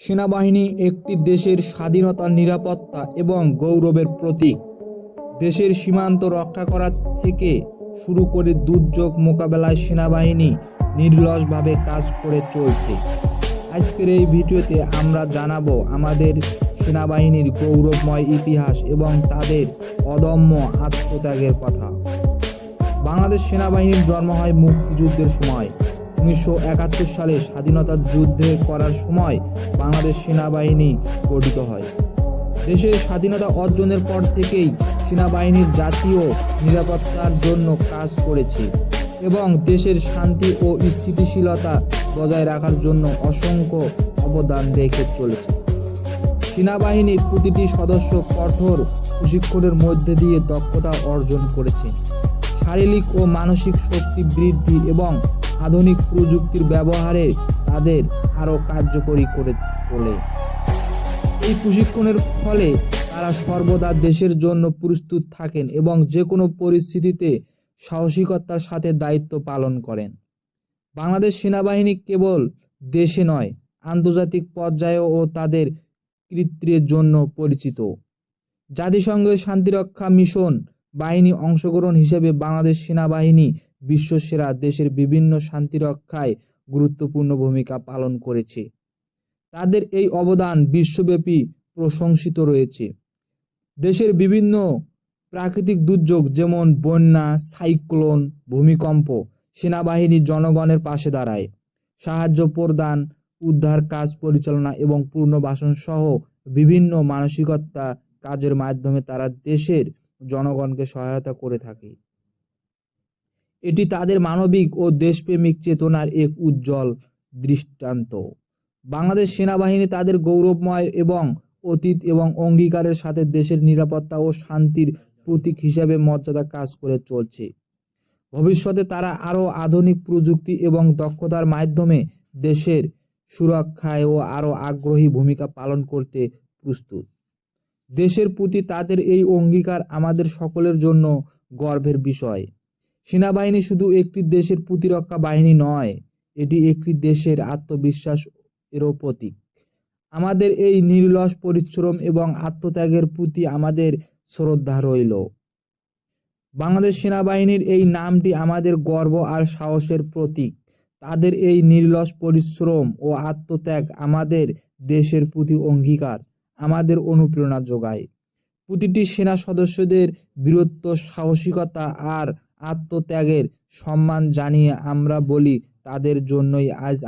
সেনাবাহিনী একটি দেশের স্বাধীনতা, নিরাপত্তা এবং গৌরবের প্রতীক। দেশের সীমান্ত রক্ষা করা থেকে শুরু করে দুর্যোগ মোকাবেলায় সেনাবাহিনী নির্লসভাবে কাজ করে চলছে। আজকের এই ভিডিওতে আমরা জানাবো আমাদের সেনাবাহিনীর গৌরবময় ইতিহাস এবং তাদের অদম্য আত্মত্যাগের কথা। বাংলাদেশ সেনাবাহিনীর জন্ম হয় মুক্তিযুদ্ধের সময়। 1971 সালে স্বাধীনতা যুদ্ধ করার সময় বাংলাদেশ সেনাবাহিনী গঠিত হয়। দেশের স্বাধীনতা অর্জনের পর থেকেই সেনাবাহিনীর জাতীয় নিরাপত্তার জন্য কাজ করেছে এবং দেশের শান্তি ও স্থিতিশীলতা বজায় রাখার জন্য অসংখ্য অবদান রেখে চলেছে। সেনাবাহিনীর প্রতিটি সদস্য কঠোর প্রশিক্ষণের মধ্যে দিয়ে দক্ষতা অর্জন করেছে। শারীরিক ও মানসিক শক্তি বৃদ্ধি এবং আধুনিক প্রযুক্তির ব্যবহারে তাদের আরও কার্যকরী করে তোলে। এই প্রশিক্ষণের ফলে তারা সর্বদা দেশের জন্য প্রস্তুত থাকেন এবং যে কোনো পরিস্থিতিতে সাহসিকতার সাথে দায়িত্ব পালন করেন। বাংলাদেশ সেনাবাহিনী কেবল দেশে নয়, আন্তর্জাতিক পর্যায়েও তাদের কৃতিত্বের জন্য পরিচিত। জাতিসংঘের শান্তিরক্ষা মিশন বাহিনী অংশগ্রহণ হিসেবে বাংলাদেশ সেনাবাহিনী বিশ্বসেরা দেশের বিভিন্ন শান্তিরক্ষায় গুরুত্বপূর্ণ ভূমিকা পালন করেছে। তাদের এই অবদান বিশ্বব্যাপী প্রশংসিত রয়েছে। দেশের বিভিন্ন প্রাকৃতিক দুর্যোগ যেমন বন্যা, সাইক্লোন, ভূমিকম্প সেনাবাহিনী জনগণের পাশে দাঁড়ায়। সাহায্য প্রদান, উদ্ধার কাজ পরিচালনা এবং পুনর্বাসন সহ বিভিন্ন মানসিকতা কাজের মাধ্যমে তারা দেশের জনগণকে সহায়তা করে থাকে। এটি তাদের মানবিক ও দেশপ্রেমিক চেতনার এক উজ্জ্বল দৃষ্টান্ত। বাংলাদেশ সেনাবাহিনী তাদের গৌরবময় এবং অতীত এবং অঙ্গীকারের সাথে দেশের নিরাপত্তা ও শান্তির প্রতীক হিসাবে মর্যাদা কাজ করে চলছে। ভবিষ্যতে তারা আরও আধুনিক প্রযুক্তি এবং দক্ষতার মাধ্যমে দেশের সুরক্ষায় ও আরও আগ্রহী ভূমিকা পালন করতে প্রস্তুত। দেশের প্রতি তাদের এই অঙ্গীকার আমাদের সকলের জন্য গর্বের বিষয়। সেনাবাহিনী শুধু একটি দেশের প্রতিরক্ষা বাহিনী নয়, এটি একটি দেশের আত্মবিশ্বাস এরও প্রতীক। আমাদের এই নির্লস পরিশ্রম এবং আত্মত্যাগের প্রতি আমাদের শ্রদ্ধা রইল। বাংলাদেশ সেনাবাহিনীর এই নামটি আমাদের গর্ব আর সাহসের প্রতীক। তাদের এই নির্লস পরিশ্রম ও আত্মত্যাগ আমাদের দেশের প্রতি অঙ্গীকার, আমাদের অনুপ্রেরণা যোগায়। প্রতিটি সেনা সদস্যদের বীরত্ব, সাহসিকতা আর আত্মত্যাগের সম্মান জানিয়ে আমরা বলি, তাদের জন্যই আজ